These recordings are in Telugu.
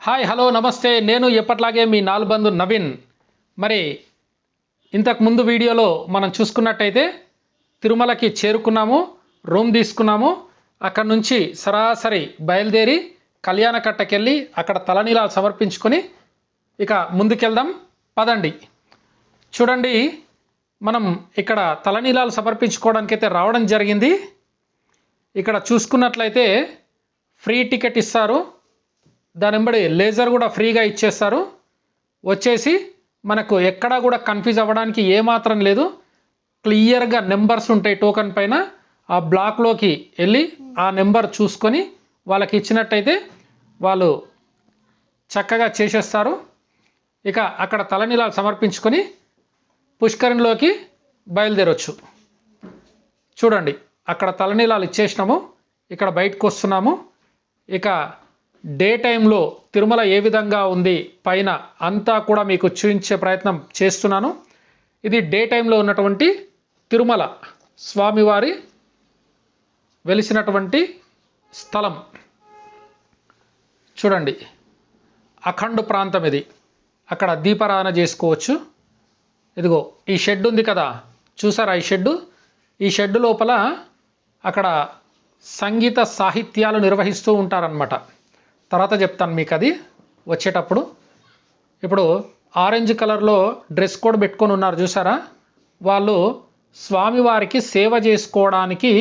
హాయ్ హలో నమస్తే నేను ఎప్పట్లాగే మీ నాలుబందు నవీన్. మరి ఇంతకు ముందు వీడియోలో మనం చూసుకున్నట్టయితే తిరుమలకి చేరుకున్నాము, రూమ్ తీసుకున్నాము. అక్కడ నుంచి సరాసరి బయలుదేరి కళ్యాణకట్టకెళ్ళి అక్కడ తలనీలాలు సమర్పించుకొని ఇక ముందుకెళ్దాం పదండి. చూడండి, మనం ఇక్కడ తలనీలాలు సమర్పించుకోవడానికైతే రావడం జరిగింది. ఇక్కడ చూసుకున్నట్లయితే ఫ్రీ టికెట్ ఇస్తారు, దాని వెంబడి లేజర్ కూడా ఫ్రీగా ఇచ్చేస్తారు. వచ్చేసి మనకు ఎక్కడా కూడా కన్ఫ్యూజ్ అవ్వడానికి ఏమాత్రం లేదు. క్లియర్గా నెంబర్స్ ఉంటాయి టోకెన్ పైన. ఆ బ్లాక్లోకి వెళ్ళి ఆ నెంబర్ చూసుకొని వాళ్ళకి ఇచ్చినట్టయితే వాళ్ళు చక్కగా చేసేస్తారు. ఇక అక్కడ తలనీలాలు సమర్పించుకొని పుష్కరిణిలోకి బయలుదేరొచ్చు. చూడండి, అక్కడ తలనీలాలు ఇచ్చేసినాము, ఇక్కడ బయటకు వస్తున్నాము. ఇక డే టైంలో తిరుమల ఏ విధంగా ఉంది పైన అంతా కూడా మీకు చూపించే ప్రయత్నం చేస్తున్నాను. ఇది డే టైంలో ఉన్నటువంటి తిరుమల స్వామివారి వెలిసినటువంటి స్థలం. చూడండి, అఖండ ప్రాంతం ఇది. అక్కడ దీపారాధన చేసుకోవచ్చు. ఇదిగో ఈ షెడ్ ఉంది కదా, చూసారా ఈ షెడ్డు? ఈ షెడ్డు లోపల అక్కడ సంగీత సాహిత్యాలు నిర్వహిస్తూ ఉంటారనమాట. తర్వాత చెప్తాను మీకు అది వచ్చేటప్పుడు. ఇప్పుడు ఆరెంజ్ కలర్లో డ్రెస్ కోడ్ పెట్టుకొని ఉన్నారు చూసారా, వాళ్ళు స్వామివారికి సేవ చేసుకోవడానికి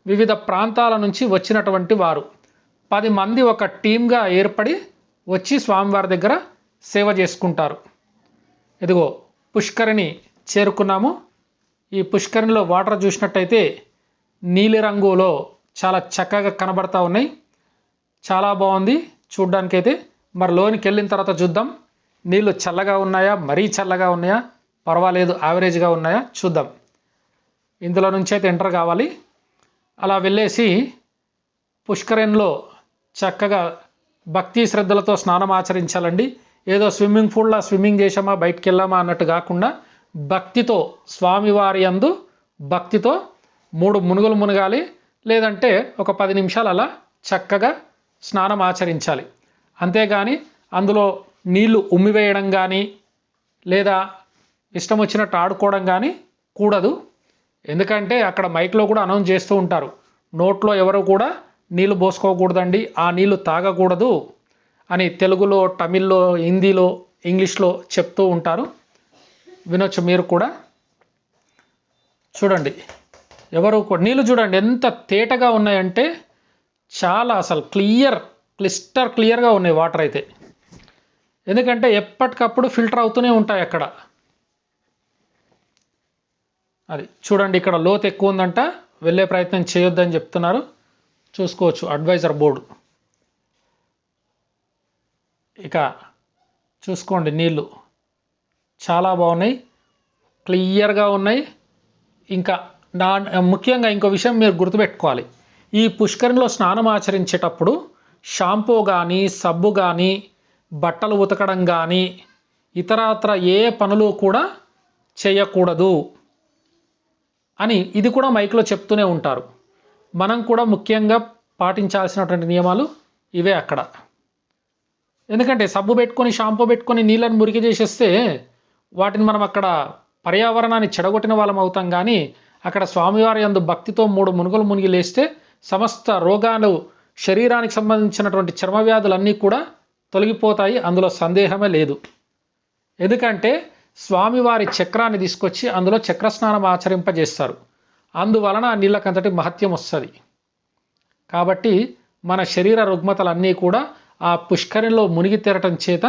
వివిధ ప్రాంతాల నుంచి వచ్చినటువంటి వారు. 10 మంది ఒక టీమ్గా ఏర్పడి వచ్చి స్వామివారి దగ్గర సేవ చేసుకుంటారు. ఇదిగో పుష్కరిణి చేరుకున్నాము. ఈ పుష్కరిణిలో వాటర్ చూసినట్టయితే నీలిరంగులో చాలా చక్కగా కనబడతా ఉన్నాయి. చాలా బాగుంది చూడ్డానికైతే. మరి లోనికి వెళ్ళిన తర్వాత చూద్దాం, నీళ్ళు చల్లగా ఉన్నాయా, మరీ చల్లగా ఉన్నాయా, పర్వాలేదు యావరేజ్గా ఉన్నాయా చూద్దాం. ఇందులో నుంచి అయితే ఎంటర్ కావాలి. అలా వెళ్ళేసి పుష్కరిణిలో చక్కగా భక్తి శ్రద్ధలతో స్నానం ఆచరించాలండి. ఏదో స్విమ్మింగ్ పూల్లో స్విమ్మింగ్ చేసామా బయటికి వెళ్ళామా అన్నట్టు కాకుండా భక్తితో స్వామివారి యందు భక్తితో 3 మునుగులు మునగాలి. లేదంటే ఒక 10 నిమిషాలు అలా చక్కగా స్నానం ఆచరించాలి. అంతేగాని అందులో నీళ్లు ఉమ్మివేయడం కానీ లేదా ఇష్టం వచ్చినట్టు ఆడుకోవడం కానీ కూడదు. ఎందుకంటే అక్కడ మైక్లో కూడా అనౌన్స్ చేస్తూ ఉంటారు, నోట్లో ఎవరు కూడా నీళ్లు పోసుకోకూడదండి, ఆ నీళ్లు తాగకూడదు అని తెలుగులో, తమిళ్లో, హిందీలో, ఇంగ్లీష్లో చెప్తూ ఉంటారు. వినొచ్చు మీరు కూడా. చూడండి, ఎవరు నీళ్ళు చూడండి ఎంత తేటగా ఉన్నాయంటే చాలా అసలు క్లిస్టర్ క్లియర్గా ఉన్నాయి వాటర్ అయితే. ఎందుకంటే ఎప్పటికప్పుడు ఫిల్టర్ అవుతూనే ఉంటాయి అక్కడ. అది చూడండి, ఇక్కడ లోతు ఎక్కువ ఉందంట, వెళ్ళే ప్రయత్నం చేయొద్దని చెప్తున్నారు. చూసుకోవచ్చు అడ్వైజర్ బోర్డు. ఇక చూసుకోండి, నీళ్ళు చాలా బాగున్నాయి, క్లియర్గా ఉన్నాయి. ఇంకా ముఖ్యంగా ఇంకో విషయం మీరు గుర్తుపెట్టుకోవాలి, ఈ పుష్కరిణిలో స్నానం ఆచరించేటప్పుడు షాంపూ కానీ, సబ్బు కానీ, బట్టలు ఉతకడం కానీ, ఇతరత్ర ఏ పనులు కూడా చేయకూడదు అని ఇది కూడా మైక్లో చెప్తూనే ఉంటారు. మనం కూడా ముఖ్యంగా పాటించాల్సినటువంటి నియమాలు ఇవే అక్కడ. ఎందుకంటే సబ్బు పెట్టుకొని, షాంపూ పెట్టుకొని నీళ్ళని మురికి చేసేస్తే వాటిని మనం అక్కడ పర్యావరణాన్ని చెడగొట్టిన వాళ్ళం అవుతాం. కానీ అక్కడ స్వామివారి యందు భక్తితో 3 మునుగులు మునిగి లేస్తే సమస్త రోగాలు, శరీరానికి సంబంధించినటువంటి చర్మ వ్యాధులన్నీ కూడా తొలగిపోతాయి, అందులో సందేహమే లేదు. ఎందుకంటే స్వామివారి చక్రాన్ని తీసుకొచ్చి అందులో చక్రస్నానం ఆచరింపజేస్తారు. అందువలన ఆ నీళ్ళకంతటి మహత్యం వస్తుంది. కాబట్టి మన శరీర రుగ్మతలన్నీ కూడా ఆ పుష్కరిణిలో మునిగి తేరటం చేత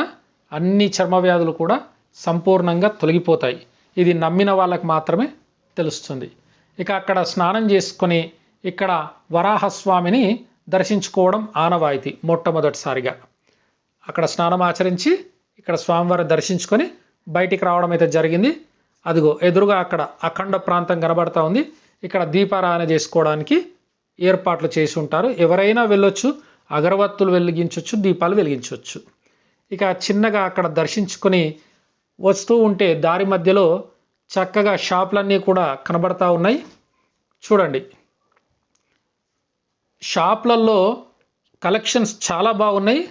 అన్ని చర్మ వ్యాధులు కూడా సంపూర్ణంగా తొలగిపోతాయి. ఇది నమ్మిన వాళ్ళకి మాత్రమే తెలుస్తుంది. ఇక అక్కడ స్నానం చేసుకొని ఇక్కడ వరాహస్వామిని దర్శించుకోవడం ఆనవాయితీ. మొట్టమొదటిసారిగా అక్కడ స్నానం ఆచరించి ఇక్కడ స్వామివారిని దర్శించుకొని బయటికి రావడం అయితే జరిగింది. అదిగో ఎదురుగా అక్కడ అఖండ ప్రాంతం కనబడతా ఉంది. ఇక్కడ దీపారాధన చేసుకోవడానికి ఏర్పాట్లు చేసి ఉంటారు. ఎవరైనా వెళ్ళొచ్చు, అగరవత్తులు వెలిగించవచ్చు, దీపాలు వెలిగించవచ్చు. ఇక చిన్నగా అక్కడ దర్శించుకొని వస్తూ ఉంటే దారి మధ్యలో చక్కగా షాపులన్నీ కూడా కనబడతా ఉన్నాయి. చూడండి, షాప్లలో కలెక్షన్స్ చాలా బాగున్నాయి.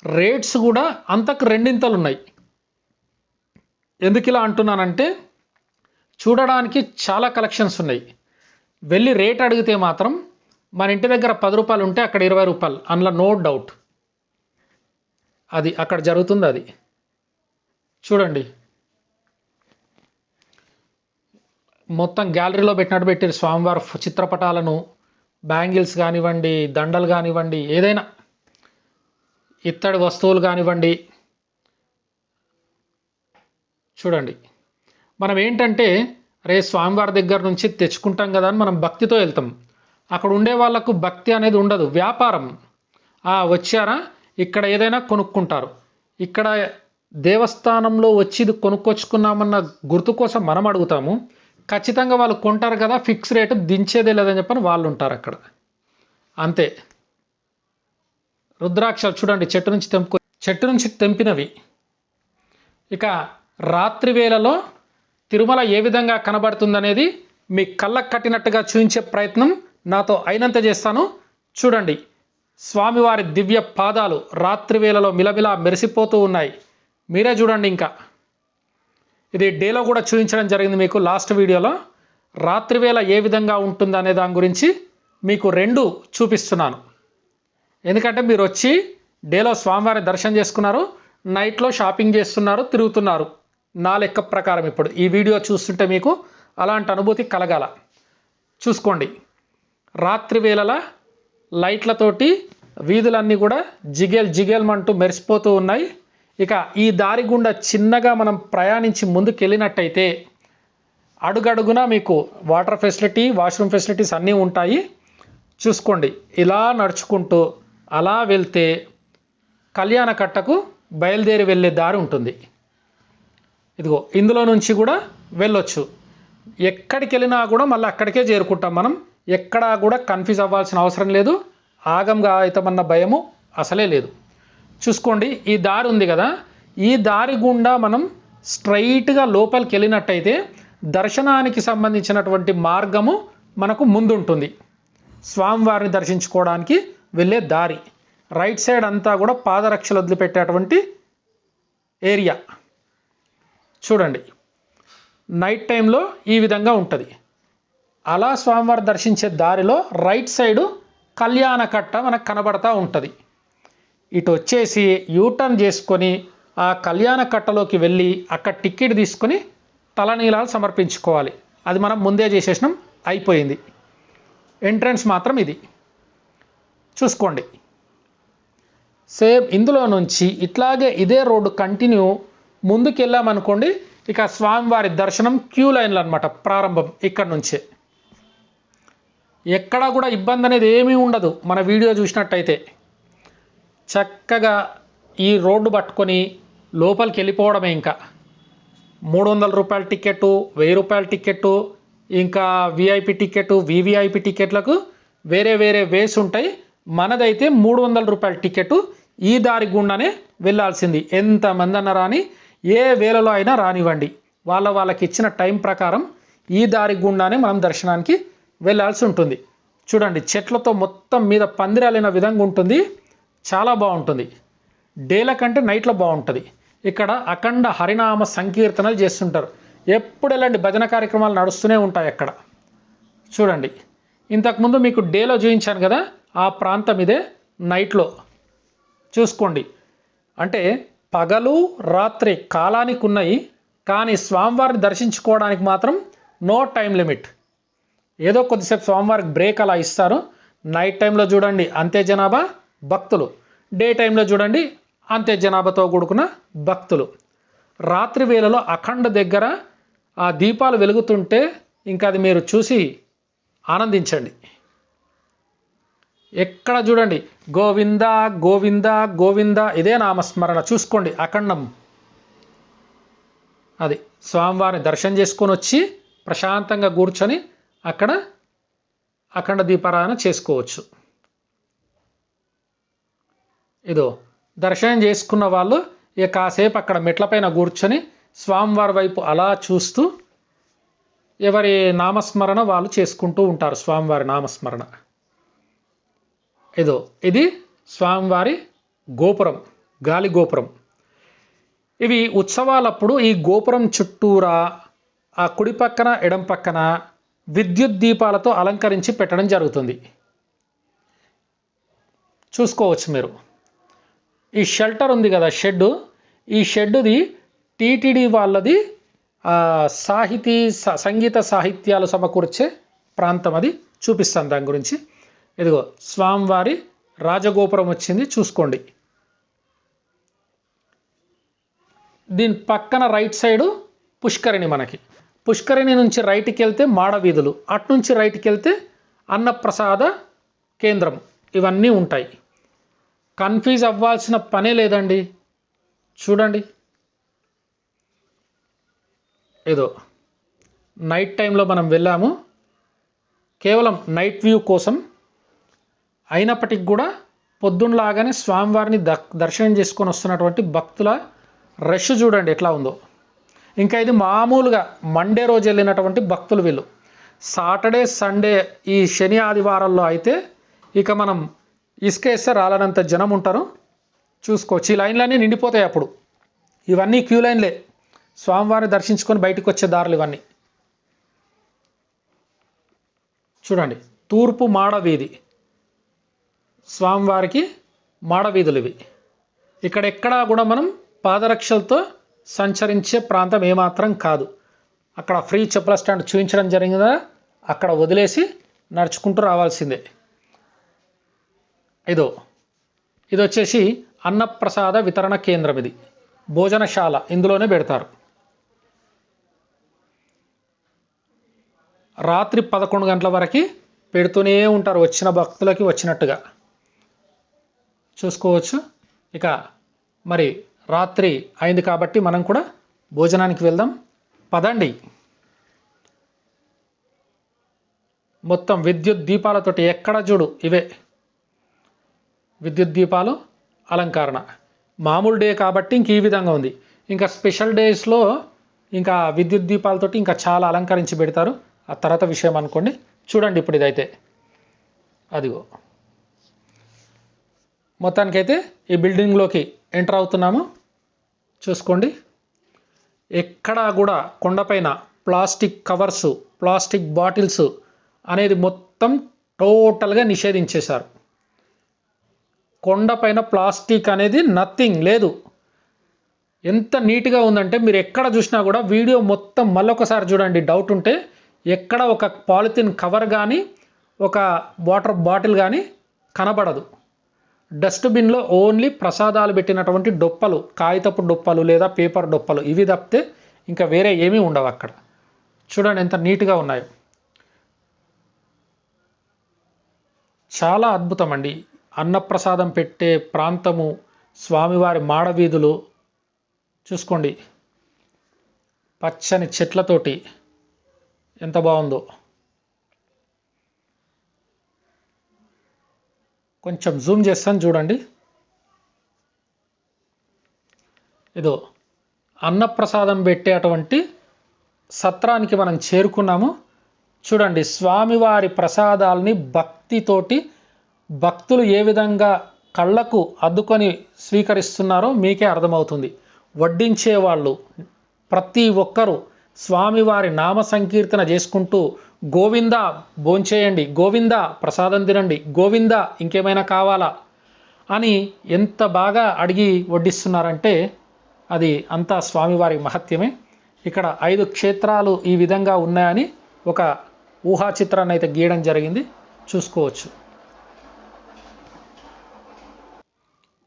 రేట్స్ కూడా అంతకు రెండింతలు ఉన్నాయి. ఎందుకు ఇలా అంటున్నానంటే చూడడానికి చాలా కలెక్షన్స్ ఉన్నాయి. వెళ్ళి రేట్ అడిగితే మాత్రం మన ఇంటి దగ్గర 10 రూపాయలు ఉంటే అక్కడ 20 రూపాయలు, అందులో నో డౌట్. అది అక్కడ జరుగుతుంది. అది చూడండి, మొత్తం గ్యాలరీలో పెట్టినట్టు పెట్టారు స్వామివారి చిత్రపటాలను. బ్యాంగిల్స్ కానివ్వండి, దండలు కానివ్వండి, ఏదైనా ఇత్తడి వస్తువులు కానివ్వండి. చూడండి, మనం ఏంటంటే రే స్వామివారి దగ్గర నుంచి తెచ్చుకుంటాం కదా అని మనం భక్తితో వెళ్తాం. అక్కడ ఉండే వాళ్ళకు భక్తి అనేది ఉండదు, వ్యాపారం. వచ్చారా ఇక్కడ ఏదైనా కొనుక్కుంటారు. ఇక్కడ దేవస్థానంలో వచ్చి ఇది కొనుక్కొచ్చుకున్నామన్న గుర్తు కోసం మనం అడుగుతాము. ఖచ్చితంగా వాళ్ళు కొంటారు కదా, ఫిక్స్ రేటు దించేదే లేదని చెప్పని వాళ్ళు ఉంటారు అక్కడ. అంతే. రుద్రాక్షలు చూడండి, చెట్టు నుంచి తెంపినవి. ఇక రాత్రి వేళలో తిరుమల ఏ విధంగా కనబడుతుందనేది మీ కళ్ళకు కట్టినట్టుగా చూపించే ప్రయత్నం నాతో అయినంత చేస్తాను. చూడండి, స్వామివారి దివ్య పాదాలు రాత్రి వేళలో మిలమిలా మెరిసిపోతూ ఉన్నాయి. మీరే చూడండి. ఇంకా ఇది డేలో కూడా చూపించడం జరిగింది మీకు లాస్ట్ వీడియోలో. రాత్రి వేళ ఏ విధంగా ఉంటుందనే దాని గురించి మీకు 2 చూపిస్తున్నాను. ఎందుకంటే మీరు వచ్చి డేలో స్వామివారి దర్శనం చేసుకున్నారు, నైట్లో షాపింగ్ చేస్తున్నారు, తిరుగుతున్నారు. నా లెక్క ప్రకారం ఇప్పుడు ఈ వీడియో చూస్తుంటే మీకు అలాంటి అనుభూతి కలగాల. చూసుకోండి, రాత్రి వేళల లైట్లతోటి వీధులన్నీ కూడా జిగేల్మంటూ మెరిసిపోతూ ఉన్నాయి. ఇక ఈ దారి గుండా చిన్నగా మనం ప్రయాణించి ముందుకు వెళ్ళినట్టయితే అడుగడుగునా మీకు వాటర్ ఫెసిలిటీ, వాష్రూమ్ ఫెసిలిటీస్ అన్నీ ఉంటాయి. చూసుకోండి, ఇలా నడుచుకుంటూ అలా వెళ్తే కళ్యాణకట్టకు బయలుదేరి వెళ్ళే దారి ఉంటుంది. ఇదిగో ఇందులో నుంచి కూడా వెళ్ళొచ్చు. ఎక్కడికి వెళ్ళినా కూడా మళ్ళీ అక్కడికే చేరుకుంటాం మనం. ఎక్కడా కూడా కన్ఫ్యూజ్ అవ్వాల్సిన అవసరం లేదు. ఆగంగా అవుతామన్న భయము అసలే లేదు. చూసుకోండి, ఈ దారి ఉంది కదా, ఈ దారి గుండా మనం స్ట్రైట్గా లోపలికి వెళ్ళినట్టయితే దర్శనానికి సంబంధించినటువంటి మార్గము మనకు ముందుంటుంది. స్వామివారిని దర్శించుకోవడానికి వెళ్ళే దారి రైట్ సైడ్ అంతా కూడా పాదరక్షలు వదిలిపెట్టేటువంటి ఏరియా. చూడండి, నైట్ టైంలో ఈ విధంగా ఉంటుంది. అలా స్వామివారి దర్శించే దారిలో రైట్ సైడు కళ్యాణకట్ట మనకు కనబడతా ఉంటుంది. ఇటు వచ్చేసి యూటర్న్ చేసుకొని ఆ కళ్యాణకట్టలోకి వెళ్ళి అక్కడ టికెట్ తీసుకొని తలనీలాలు సమర్పించుకోవాలి. అది మనం ముందే చేసేసినాం, అయిపోయింది. ఎంట్రన్స్ మాత్రం ఇది. చూసుకోండి, సేమ్ ఇందులో నుంచి ఇట్లాగే ఇదే రోడ్డు కంటిన్యూ ముందుకు వెళ్ళామనుకోండి, ఇక స్వామివారి దర్శనం క్యూ లైన్లు అనమాట. ప్రారంభం ఇక్కడ నుంచే. ఎక్కడా కూడా ఇబ్బంది అనేది ఏమీ ఉండదు. మన వీడియో చూసినట్టయితే చక్కగా ఈ రోడ్డు పట్టుకొని లోపలికి వెళ్ళిపోవడమే. ఇంకా 300 రూపాయల టికెట్టు, 1000 రూపాయల టికెట్టు, ఇంకా విఐపి టికెట్టు, వివిఐపి టికెట్లకు వేరే వేరే వేస్ ఉంటాయి. మనదైతే 300 రూపాయల టికెట్టు. ఈ దారి గుండానే వెళ్ళాల్సింది. ఎంతమంది అన్న రాని, ఏ వేళలో అయినా రానివ్వండి, వాళ్ళకి ఇచ్చిన టైం ప్రకారం ఈ దారి గుండానే మనం దర్శనానికి వెళ్ళాల్సి ఉంటుంది. చూడండి, చెట్లతో మొత్తం మీద పందిరాలిన విధంగా ఉంటుంది. చాలా బాగుంటుంది. డేల కంటే నైట్లో బాగుంటుంది. ఇక్కడ అఖండ హరినామ సంకీర్తనలు చేస్తుంటారు. ఎప్పుడు వెళ్ళండి, భజన కార్యక్రమాలు నడుస్తూనే ఉంటాయి అక్కడ. చూడండి, ఇంతకుముందు మీకు డేలో చూపించాను కదా, ఆ ప్రాంతం ఇదే నైట్లో. చూసుకోండి, అంటే పగలు రాత్రి కాలానికి ఉన్నాయి, కానీ స్వామివారిని దర్శించుకోవడానికి మాత్రం నో టైం లిమిట్. ఏదో కొద్దిసేపు స్వామివారికి బ్రేక్ అలా ఇస్తారు. నైట్ టైంలో చూడండి అంతే జనాభా భక్తులు, డే టైంలో చూడండి అంతే జనాభాతో కూడుకున్న భక్తులు. రాత్రి వేళలో అఖండ దగ్గర ఆ దీపాలు వెలుగుతుంటే ఇంకా అది మీరు చూసి ఆనందించండి. ఎక్కడ చూడండి గోవింద గోవింద గోవింద, ఇదే నామస్మరణ. చూసుకోండి, అఖండం. అది స్వామివారిని దర్శనం చేసుకొని వచ్చి ప్రశాంతంగా కూర్చొని అక్కడ అఖండ దీపారాధన చేసుకోవచ్చు. ఇదో దర్శనం చేసుకున్న వాళ్ళు ఇక కాసేపు అక్కడ మెట్లపైన కూర్చొని స్వామివారి వైపు అలా చూస్తూ ఎవరి నామస్మరణ వాళ్ళు చేసుకుంటూ ఉంటారు. స్వామివారి నామస్మరణ. ఇది స్వామివారి గోపురం. గాలి గోపురం. ఇవి ఉత్సవాలప్పుడు ఈ గోపురం చుట్టూరా ఆ కుడి పక్కన ఎడం పక్కన విద్యుత్ దీపాలతో అలంకరించి పెట్టడం జరుగుతుంది. చూసుకోవచ్చు మీరు. ఈ షెల్టర్ ఉంది కదా, షెడ్, ఈ షెడ్డుది టీటీడీ వాళ్ళది సంగీత సాహిత్యాలు సమకూర్చే ప్రాంతం. అది చూపిస్తాను దాని గురించి. ఇదిగో స్వామివారి రాజగోపురం వచ్చింది, చూసుకోండి. దీని పక్కన రైట్ సైడు పుష్కరిణి. మనకి పుష్కరిణి నుంచి రైట్కి వెళ్తే మాడవీధులు, అట్నుంచి రైట్కి వెళ్తే అన్నప్రసాద కేంద్రం. ఇవన్నీ ఉంటాయి. కన్ఫ్యూజ్ అవ్వాల్సిన పనే లేదండి. చూడండి, ఏదో నైట్ టైంలో మనం వెళ్ళాము కేవలం నైట్ వ్యూ కోసం. అయినప్పటికి కూడా పొద్దున్నలాగానే స్వామివారిని దర్శనం చేసుకొని వస్తున్నటువంటి భక్తుల రష్ చూడండి ఎట్లా ఉందో. ఇంకా ఇది మామూలుగా మండే రోజు వెళ్ళినటువంటి భక్తులు వీళ్ళు. సాటర్డే సండే ఈ శని ఆదివారాల్లో అయితే ఇక మనం ఇసుకేస్తే రాలనంత జనం ఉంటారు. చూసుకోవచ్చు, ఈ లైన్లన్నీ నిండిపోతాయి. అప్పుడు ఇవన్నీ క్యూ లైన్లే, స్వామివారిని దర్శించుకొని బయటకు వచ్చే దారులు ఇవన్నీ. చూడండి, తూర్పు మాడవీధి, స్వామివారికి మాడవీధులు ఇవి. ఇక్కడెక్కడా కూడా మనం పాదరక్షలతో సంచరించే ప్రాంతం ఏమాత్రం కాదు. అక్కడ ఫ్రీ చెప్పుల స్టాండ్ చూపించడం జరిగిందా, అక్కడ వదిలేసి నడుచుకుంటూ రావాల్సిందే. ఇది వచ్చేసి అన్నప్రసాద వితరణ కేంద్రం. ఇది భోజనశాల, ఇందులోనే పెడతారు. రాత్రి 11 గంటల వరకు పెడుతూనే ఉంటారు, వచ్చిన భక్తులకి వచ్చినట్టుగా. చూసుకోవచ్చు. ఇక మరి రాత్రి అయింది కాబట్టి మనం కూడా భోజనానికి వెళ్దాం పదండి. మొత్తం విద్యుత్ దీపాలతోటి, ఎక్కడ చూడు ఇవే విద్యుత్ దీపాలు అలంకరణ. మామూలు డే కాబట్టి ఇంక ఈ విధంగా ఉంది. ఇంకా స్పెషల్ డేస్లో ఇంకా విద్యుత్ దీపాలతోటి ఇంకా చాలా అలంకరించి పెడతారు. ఆ తర్వాత విషయం అనుకోండి. చూడండి ఇప్పుడు ఇదైతే అదిగో. మొత్తానికైతే ఈ బిల్డింగ్లోకి ఎంటర్ అవుతున్నాము. చూసుకోండి, ఎక్కడా కూడా కొండపైన ప్లాస్టిక్ కవర్సు, ప్లాస్టిక్ బాటిల్స్ అనేది మొత్తం టోటల్గా నిషేధించేశారు. కొండపైన ప్లాస్టిక్ అనేది నథింగ్ లేదు. ఎంత నీట్గా ఉందంటే మీరు ఎక్కడ చూసినా కూడా, వీడియో మొత్తం మళ్ళొకసారి చూడండి, డౌట్ ఉంటే. ఎక్కడ ఒక పాలిథిన్ కవర్ కానీ ఒక వాటర్ బాటిల్ కానీ కనబడదు. డస్ట్బిన్లో ఓన్లీ ప్రసాదాలు పెట్టినటువంటి డొప్పలు, కాగితపు డొప్పలు లేదా పేపర్ డొప్పలు, ఇవి తప్పితే ఇంకా వేరే ఏమీ ఉండవు అక్కడ. చూడండి ఎంత నీట్గా ఉన్నాయో. చాలా అద్భుతం అండి. అన్నప్రసాదం పెట్టే ప్రాంతము, స్వామివారి మాడవీధులు చూసుకోండి, పచ్చని చెట్లతోటి ఎంత బాగుందో. కొంచెం జూమ్ చేస్తాను చూడండి. ఇదో అన్నప్రసాదం పెట్టేటువంటి సత్రానికి మనం చేరుకున్నాము. చూడండి, స్వామివారి ప్రసాదాలని భక్తితోటి భక్తులు ఏ విధంగా కళ్ళకు అద్దుకొని స్వీకరిస్తున్నారో మీకే అర్థమవుతుంది. వడ్డించేవాళ్ళు ప్రతి ఒక్కరూ స్వామివారి నామ సంకీర్తన చేసుకుంటూ, గోవింద భోంచేయండి, గోవింద ప్రసాదం తినండి, గోవింద ఇంకేమైనా కావాలా అని ఎంత బాగా అడిగి వడ్డిస్తున్నారంటే అది అంతా స్వామివారి మహత్యమే. ఇక్కడ 5 క్షేత్రాలు ఈ విధంగా ఉన్నాయని ఒక ఊహా చిత్రాన్ని అయితే గీయడం జరిగింది, చూసుకోవచ్చు.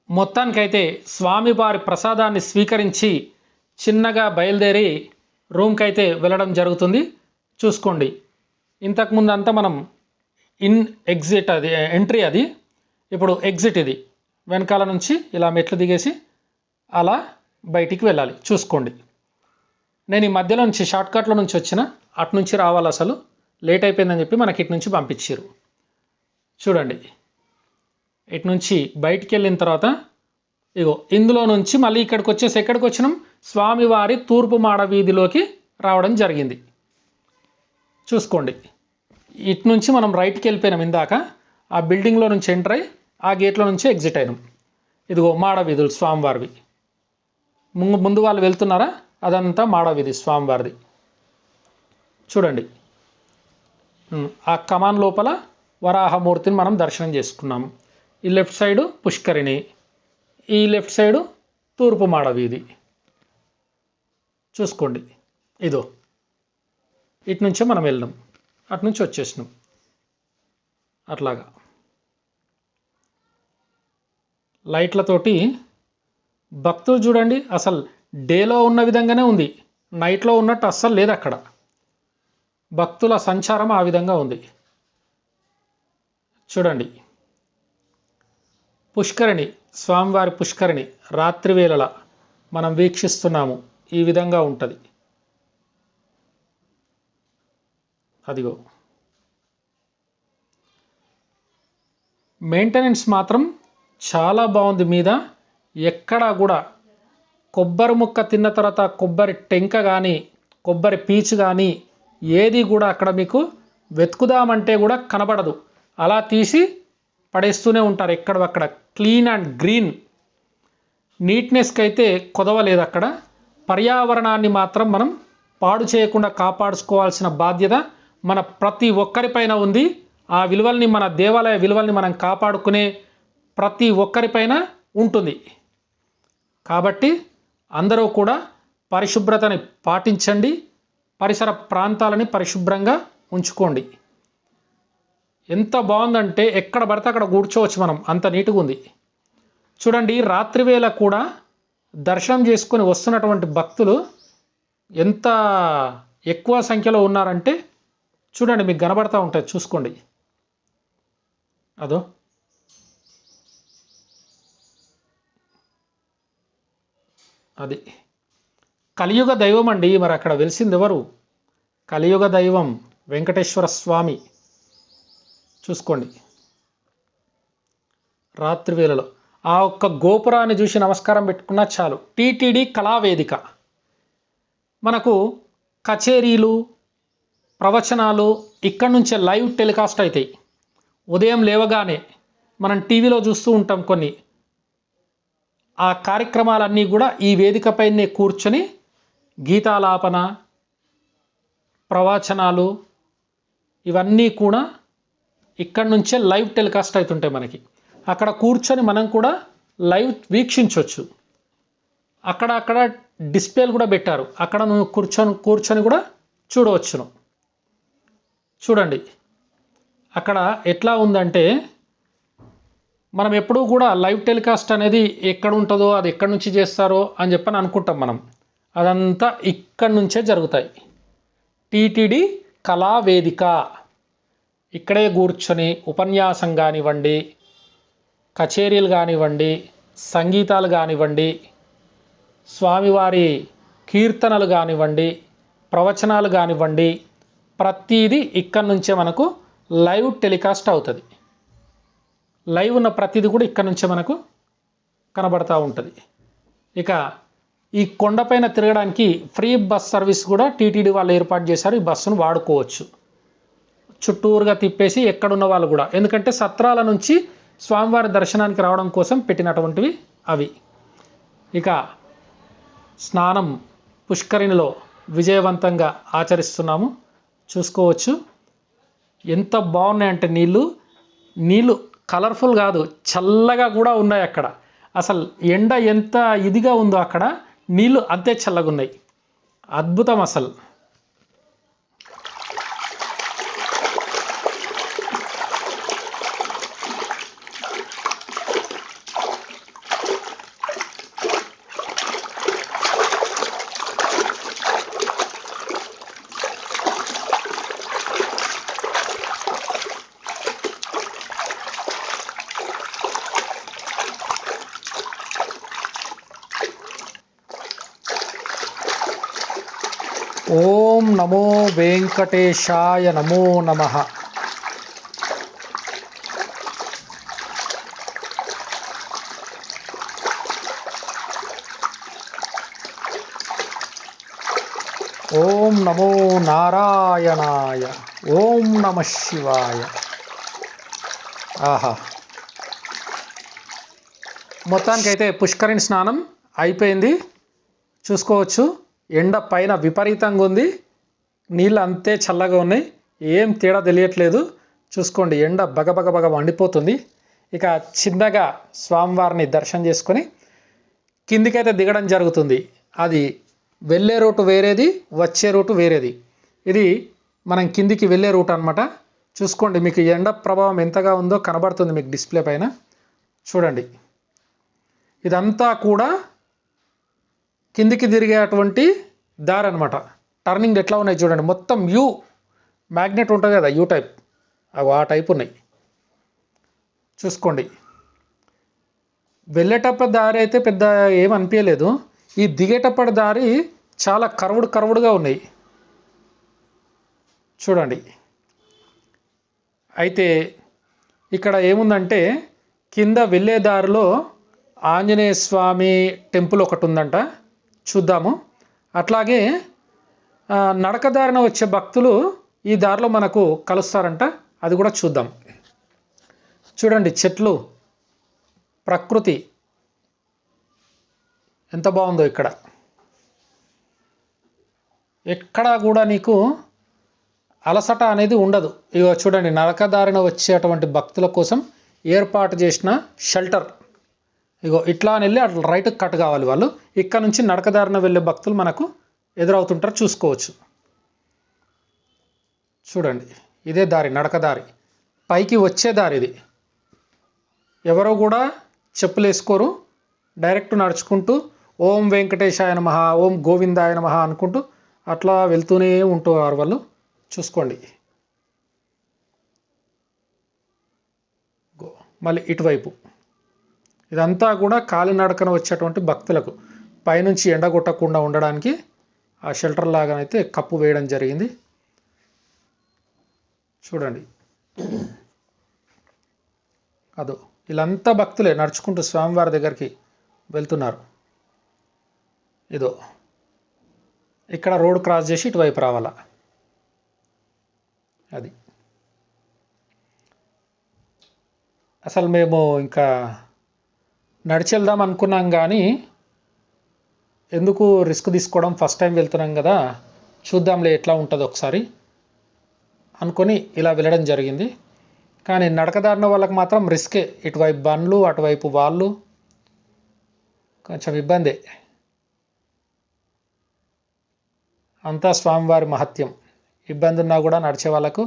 మొత్తానికైతే స్వామివారి ప్రసాదాన్ని స్వీకరించి చిన్నగా బయలుదేరి రూమ్కి అయితే వెళ్ళడం జరుగుతుంది. చూసుకోండి, ఇంతకుముందు అంతా మనం ఎగ్జిట్, అది ఎంట్రీ, అది ఇప్పుడు ఎగ్జిట్. ఇది వెనకాల నుంచి ఇలా మెట్లు దిగేసి అలా బయటికి వెళ్ళాలి. చూసుకోండి, నేను ఈ మధ్యలో నుంచి షార్ట్కట్లో నుంచి వచ్చిన, అటు నుంచి రావాలి. అసలు లేట్ అయిపోయిందని చెప్పి మనకి ఇటు నుంచి పంపించారు. చూడండి, ఇటు నుంచి బయటికి వెళ్ళిన తర్వాత ఇగో ఇందులో నుంచి మళ్ళీ ఇక్కడికి వచ్చేసి ఎక్కడికి వచ్చినాం, స్వామివారి తూర్పు మాడ వీధిలోకి రావడం జరిగింది. చూసుకోండి, ఇటు నుంచి మనం రైట్కి వెళ్ళిపోయినాం. ఇందాక ఆ బిల్డింగ్లో నుంచి ఎంటర్ అయ్యి ఆ గేట్లో నుంచి ఎగ్జిట్ అయినాం. ఇదిగో మాడ వీధులు స్వామివారివి. ముందు వాళ్ళు వెళ్తున్నారా, అదంతా మాడ వీధి స్వామివారిది. చూడండి, ఆ కమాన్ లోపల వరాహమూర్తిని మనం దర్శనం చేసుకున్నాము. ఈ లెఫ్ట్ సైడు పుష్కరిణి, ఈ లెఫ్ట్ సైడు తూర్పు మాడ వీధి. చూసుకోండి, ఇదో ఇటు నుంచే మనం వెళ్ళినాం, అటు నుంచి వచ్చేసినాం. అట్లాగా లైట్లతోటి భక్తులు చూడండి, అసలు డేలో ఉన్న విధంగానే ఉంది, నైట్లో ఉన్నట్టు అస్సలు లేదు. అక్కడ భక్తుల సంచారం ఆ విధంగా ఉంది. చూడండి, పుష్కరిణి, స్వామివారి పుష్కరిణి రాత్రి వేళల మనం వీక్షిస్తున్నాము. ఈ విధంగా ఉంటుంది. అదిగో మెయింటెనెన్స్ మాత్రం చాలా బాగుంది. మీద ఎక్కడా కూడా కొబ్బరి ముక్క తిన్న తర్వాత కొబ్బరి టెంక కానీ కొబ్బరి పీచు కానీ ఏది కూడా అక్కడ మీకు వెతుకుదామంటే కూడా కనబడదు. అలా తీసి పడేస్తూనే ఉంటారు ఎక్కడక్కడ. క్లీన్ అండ్ గ్రీన్, నీట్నెస్కి అయితే కొదవలేదు. అక్కడ పర్యావరణాన్ని మాత్రం మనం పాడు చేయకుండా కాపాడుకోవాల్సిన బాధ్యత మన ప్రతి ఒక్కరిపైన ఉంది. ఆ విలువల్ని, మన దేవాలయ విలువల్ని మనం కాపాడుకునే ప్రతి ఒక్కరిపైన ఉంటుంది. కాబట్టి అందరూ కూడా పరిశుభ్రతని పాటించండి, పరిసర ప్రాంతాలని పరిశుభ్రంగా ఉంచుకోండి. ఎంత బాగుందంటే ఎక్కడ పడితే అక్కడ కూర్చోవచ్చు మనం, అంత నీట్గా ఉంది. చూడండి, రాత్రి వేళ కూడా దర్శనం చేసుకొని వస్తున్నటువంటి భక్తులు ఎంత ఎక్కువ సంఖ్యలో ఉన్నారంటే చూడండి, మీకు కనబడతా ఉంటుంది, చూసుకోండి. అదో అది కలియుగ దైవం అండి. మరి అక్కడ వెలిసింది ఎవరు? కలియుగ దైవం వెంకటేశ్వర స్వామి. చూసుకోండి, రాత్రి వేళలో ఆ ఒక్క గోపురాన్ని చూసి నమస్కారం పెట్టుకున్నా చాలు. టీటీడీ కళావేదిక, మనకు కచేరీలు, ప్రవచనాలు ఇక్కడి నుంచే లైవ్ టెలికాస్ట్ అవుతాయి. ఉదయం లేవగానే మనం టీవీలో చూస్తూ ఉంటాం కొన్ని. ఆ కార్యక్రమాలన్నీ కూడా ఈ వేదికపైనే కూర్చొని గీతాలాపన, ప్రవచనాలు ఇవన్నీ కూడా ఇక్కడి నుంచే లైవ్ టెలికాస్ట్ అవుతుంటాయి మనకి. అక్కడ కూర్చొని మనం కూడా లైవ్ వీక్షించవచ్చు. అక్కడ డిస్ప్లేలు కూడా పెట్టారు, అక్కడ నువ్వు కూర్చొని కూడా చూడవచ్చును. చూడండి, అక్కడ ఎట్లా ఉందంటే మనం ఎప్పుడూ కూడా లైవ్ టెలికాస్ట్ అనేది ఎక్కడ ఉంటుందో, అది ఎక్కడి నుంచి చేస్తారో అని చెప్పని అనుకుంటాం మనం. అదంతా ఇక్కడి నుంచే జరుగుతాయి. టీటీడీ కళావేదిక, ఇక్కడే కూర్చొని ఉపన్యాసం కానివ్వండి, కచేరీలు కానివ్వండి, సంగీతాలు కానివ్వండి, స్వామివారి కీర్తనలు కానివ్వండి, ప్రవచనాలు కానివ్వండి, ప్రతిదీ ఇక్కడి నుంచే మనకు లైవ్ టెలికాస్ట్ అవుతుంది. లైవ్ ఉన్న ప్రతిదీ కూడా ఇక్కడ నుంచే మనకు కనబడతా ఉంటుంది. ఇక ఈ కొండపైన తిరగడానికి ఫ్రీ బస్ సర్వీస్ కూడా టీటీడీ వాళ్ళు ఏర్పాటు చేశారు. ఈ బస్సును వాడుకోవచ్చు, చుట్టూరుగా తిప్పేసి ఎక్కడున్న వాళ్ళు కూడా. ఎందుకంటే సత్రాల నుంచి స్వామివారి దర్శనానికి రావడం కోసం పెట్టినటువంటివి అవి. ఇక స్నానం పుష్కరిణిలో విజయవంతంగా ఆచరిస్తున్నాము. చూసుకోవచ్చు ఎంత బాగున్నాయంటే నీళ్ళు కలర్ఫుల్ కాదు, చల్లగా కూడా ఉన్నాయి. అక్కడ అసలు ఎండ ఎంత ఇదిగా ఉందో అక్కడ నీళ్ళు అంతే చల్లగా ఉన్నాయి. అద్భుతం అసలు. ఓం నమో వెంకటేశాయ నమో నమః. ఓం నమో నారాయణాయ. ఓం నమః శివాయ. ఆహా, మొత్తానికైతే పుష్కరిణి స్నానం అయిపోయింది. చూసుకోవచ్చు ఎండ పైన విపరీతంగా ఉంది, నీళ్ళు అంతే చల్లగా ఉన్నాయి, ఏం తేడా తెలియట్లేదు. చూసుకోండి ఎండ బగ మండిపోతుంది. ఇక చిన్నగా స్వామివారిని దర్శనం చేసుకొని కిందికైతే దిగడం జరుగుతుంది. అది వెళ్ళే రూటు వేరేది, వచ్చే రూటు వేరేది. ఇది మనం కిందికి వెళ్ళే రూట్ అనమాట. చూసుకోండి మీకు ఎండ ప్రభావం ఎంతగా ఉందో కనబడుతుంది మీకు డిస్ప్లే పైన. చూడండి ఇదంతా కూడా కిందికి తిరిగేటువంటి దారి అనమాట. టర్నింగ్ ఎట్లా ఉన్నాయి చూడండి, మొత్తం యూ మ్యాగ్నెట్ ఉంటుంది కదా, యూ టైప్, అవి ఆ టైప్ ఉన్నాయి. చూసుకోండి వెళ్ళేటప్పుడు దారి అయితే పెద్ద ఏం అనిపించలేదు, ఈ దిగేటప్పటి దారి చాలా కర్వుడుగా ఉన్నాయి చూడండి. అయితే ఇక్కడ ఏముందంటే కింద వెళ్ళే దారిలో ఆంజనేయ స్వామి టెంపుల్ ఒకటి ఉందంట, చూద్దాము. అట్లాగే నడకదారిన వచ్చే భక్తులు ఈ దారిలో మనకు కలుస్తారంట, అది కూడా చూద్దాం. చూడండి చెట్లు, ప్రకృతి ఎంత బాగుందో. ఇక్కడ ఎక్కడా కూడా నీకు అలసట అనేది ఉండదు. ఇగో చూడండి నడకదారిన వచ్చేటువంటి భక్తుల కోసం ఏర్పాటు చేసిన షెల్టర్. ఇగో ఇట్లా అని వెళ్ళి అట్లా రైట్కి కట్ కావాలి వాళ్ళు. ఇక్కడ నుంచి నడకదారిన వెళ్ళే భక్తులు మనకు ఎదురవుతుంటారు, చూసుకోవచ్చు. చూడండి ఇదే దారి, నడకదారి, పైకి వచ్చే దారి ఇది. ఎవరో కూడా చెప్పులు వేసుకోరు, డైరెక్ట్ నడుచుకుంటూ ఓం వెంకటేశాయ నమః, ఓం గోవిందాయ నమః అనుకుంటూ అట్లా వెళ్తూనే ఉంటారు వాళ్ళు. చూసుకోండి మళ్ళీ ఇటువైపు ఇదంతా కూడా కాలినడకన వచ్చేటువంటి భక్తులకు పైనుంచి ఎండ కొట్టకుండా ఉండడానికి ఆ షెల్టర్ లాగానైతే కప్పు వేయడం జరిగింది. చూడండి అదో వీళ్ళంతా భక్తులే నడుచుకుంటూ స్వామివారి దగ్గరికి వెళ్తున్నారు. ఇదో ఇక్కడ రోడ్ క్రాస్ చేసి ఇటువైపు రావాలా, అది. అసలు మేము ఇంకా నడిచి వెళ్దాం అనుకున్నాం కానీ ఎందుకు రిస్క్ తీసుకోవడం, ఫస్ట్ టైం వెళ్తున్నాం కదా చూద్దాంలే ఎట్లా ఉంటుందో ఒకసారి అనుకొని ఇలా వెళ్ళడం జరిగింది. కానీ నడకదారిన వాళ్ళకి మాత్రం రిస్కే, ఇటువైపు బండ్లు అటువైపు వాళ్ళు, కొంచెం ఇబ్బందే. అంతా స్వామివారి మహత్యం. ఇబ్బంది ఉన్నా కూడా నడిచే వాళ్ళకు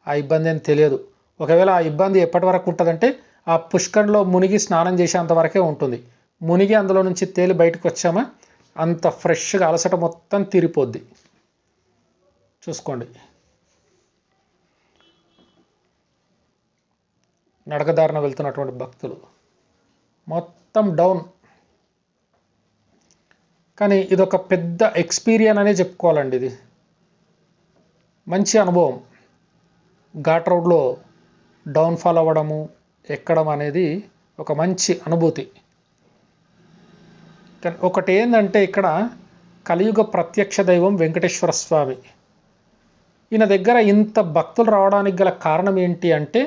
ఆ ఇబ్బంది అని తెలియదు. ఒకవేళ ఆ ఇబ్బంది ఎప్పటి వరకు ఉంటుందంటే ఆ పుష్కరంలో మునిగి స్నానం చేసేంత వరకే ఉంటుంది. మునిగి అందులో నుంచి తేలి బయటకు వచ్చామా అంత ఫ్రెష్గా అలసట మొత్తం తీరిపోద్ది. చూసుకోండి నడకదారిన వెళ్తున్నటువంటి భక్తులు మొత్తం డౌన్. కానీ ఇదొక పెద్ద ఎక్స్పీరియన్స్ అనే చెప్పుకోవాలండి. ఇది మంచి అనుభవం. ఘాట్ రోడ్లో డౌన్ఫాల్ అవ్వడము ఎక్కడం అనేది ఒక మంచి అనుభూతి. కానీ ఒకటి ఏంటంటే ఇక్కడ కలియుగ ప్రత్యక్ష దైవం వెంకటేశ్వర స్వామి. ఈయన దగ్గర ఇంత భక్తులు రావడానికి గల కారణం ఏంటి అంటే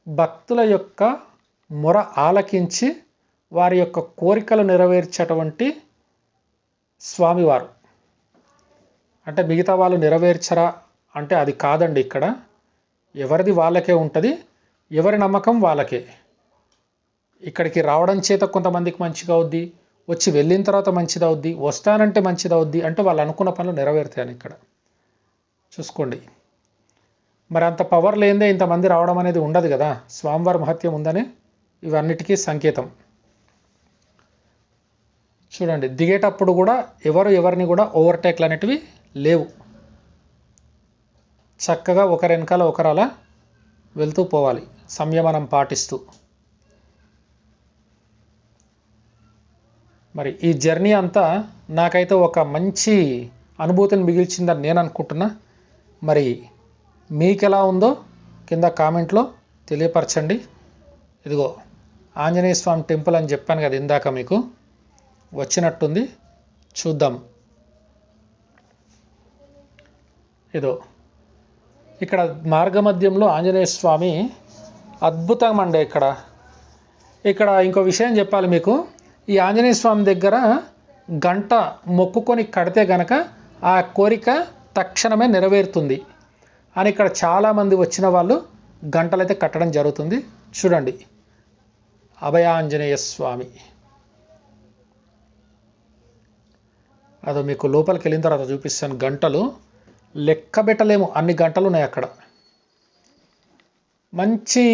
భక్తుల యొక్క మొర ఆలకించి వారి యొక్క కోరికలు నెరవేర్చేటువంటి స్వామివారు. అంటే మిగతా వాళ్ళు నెరవేర్చరా అంటే అది కాదండి. ఇక్కడ ఎవరిది వాళ్ళకే ఉంటుంది, ఎవరి నమ్మకం వాళ్ళకే. ఇక్కడికి రావడం చేత కొంతమందికి మంచిగా అవుద్ది, వచ్చి వెళ్ళిన తర్వాత మంచిది అవుద్ది, వస్తానంటే మంచిది అవుద్ది, అంటే వాళ్ళు అనుకున్న పనులు నెరవేరుతాయని ఇక్కడ చూసుకోండి. మరి అంత పవర్ లేదే ఇంతమంది రావడం అనేది ఉండదు కదా. స్వామివారి మహత్యం ఉందనే ఇవన్నిటికీ సంకేతం. చూడండి దిగేటప్పుడు కూడా ఎవరిని కూడా ఓవర్టేక్లు అనేటివి లేవు. చక్కగా ఒకరి వెనకాల ఒకరు అలా వెళ్తూ పోవాలి సంయమనం పాటిస్తూ. మరి ఈ జర్నీ అంతా నాకైతే ఒక మంచి అనుభూతిని మిగిల్చిందని నేను అనుకుంటున్నా. మరి మీకు ఎలా ఉందో కింద కామెంట్లో తెలియపరచండి. ఇదిగో ఆంజనేయ స్వామి టెంపుల్ అని చెప్పాను కదా ఇందాక, మీకు వచ్చినట్టుంది, చూద్దాం. ఇదో ఇక్కడ మార్గమధ్యంలో ఆంజనేయ స్వామి అద్భుతం అండి. ఇక్కడ ఇక్కడ ఇంకో విషయం చెప్పాలి మీకు. ఈ ఆంజనేయ స్వామి దగ్గర గంట మొక్కుకొని కడితే గనక ఆ కోరిక తక్షణమే నెరవేరుతుంది అని ఇక్కడ చాలామంది వచ్చిన వాళ్ళు గంటలైతే కట్టడం జరుగుతుంది. చూడండి, అభయాంజనేయ స్వామి. అదో మీకు లోపలికి వెళ్ళిన తర్వాత చూపిస్తాను. గంటలు లెక్క పెట్టలేము, అన్ని గంటలు ఉన్నాయి అక్కడ. మంచి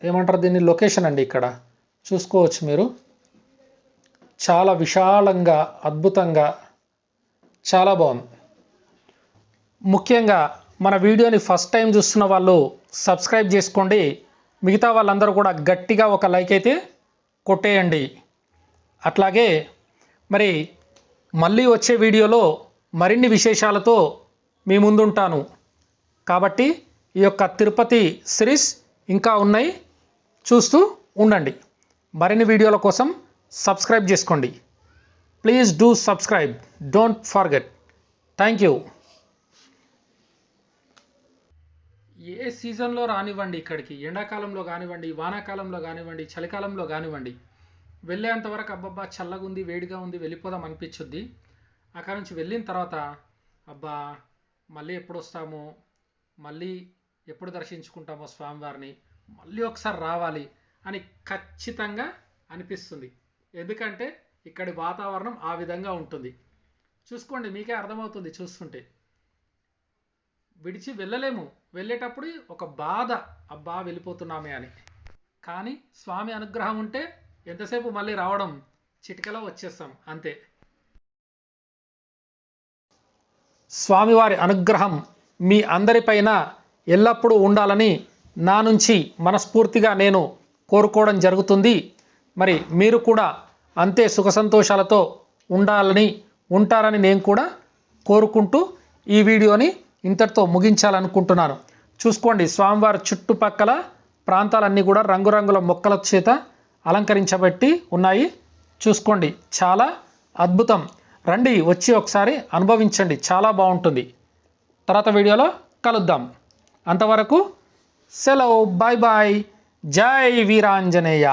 ఏమంటారు దీన్ని, లొకేషన్ అండి. ఇక్కడ చూసుకోవచ్చు మీరు, చాలా విశాలంగా అద్భుతంగా చాలా బాగుంది. ముఖ్యంగా మన వీడియోని ఫస్ట్ టైం చూస్తున్న వాళ్ళు సబ్స్క్రైబ్ చేసుకోండి. మిగతా వాళ్ళందరూ కూడా గట్టిగా ఒక లైక్ అయితే కొట్టేయండి. అట్లాగే మరి మళ్ళీ వచ్చే వీడియోలో మరిన్ని విశేషాలతో మీ ముందుంటాను. కాబట్టి ఈ యొక్క తిరుపతి సిరీస్ ఇంకా ఉన్నాయి, చూస్తూ ఉండండి. మరిన్ని వీడియోల కోసం సబ్స్క్రైబ్ చేసుకోండి. Please do subscribe, don't forget. Thank you. ఏ సీజన్లో రానివ్వండి, ఇక్కడికి ఎండాకాలంలో కానివ్వండి, వానాకాలంలో కానివ్వండి, చలికాలంలో కానివ్వండి, వెళ్ళేంతవరకు అబ్బబ్బా చల్లగా ఉంది, వేడిగా ఉంది, వెళ్ళిపోదాం అనిపించుద్ది. అక్కడ నుంచి వెళ్ళిన తర్వాత అబ్బా మళ్ళీ ఎప్పుడు వస్తామో, మళ్ళీ ఎప్పుడు దర్శించుకుంటామో స్వామివారిని, మళ్ళీ ఒకసారి రావాలి అని ఖచ్చితంగా అనిపిస్తుంది. ఎందుకంటే ఇక్కడి వాతావరణం ఆ విధంగా ఉంటుంది. చూసుకోండి, మీకే అర్థమవుతుంది చూస్తుంటే. విడిచి వెళ్ళలేము, వెళ్ళేటప్పుడు ఒక బాధ, అబ్బా వెళ్ళిపోతున్నామే అని. కానీ స్వామి అనుగ్రహం ఉంటే ఎంతసేపు మళ్ళీ రావడం, చిటికలో వచ్చేస్తాం అంతే. స్వామివారి అనుగ్రహం మీ అందరిపైన ఎల్లప్పుడూ ఉండాలని నా నుంచి మనస్ఫూర్తిగా నేను కోరుకోవడం జరుగుతుంది. మరి మీరు కూడా అంతే సుఖ సంతోషాలతో ఉంటారని నేను కూడా కోరుకుంటూ ఈ వీడియోని ఇంతటితో ముగించాలనుకుంటున్నాను. చూసుకోండి, స్వామివారి చుట్టుపక్కల ప్రాంతాలన్నీ కూడా రంగురంగుల మొక్కల చేత అలంకరించబట్టి ఉన్నాయి. చూసుకోండి, చాలా అద్భుతం. రండి, వచ్చి ఒకసారి అనుభవించండి, చాలా బాగుంటుంది. తర్వాత వీడియోలో కలుద్దాం. అంతవరకు సెలవు, బాయ్ బాయ్. జై వీరాంజనేయ.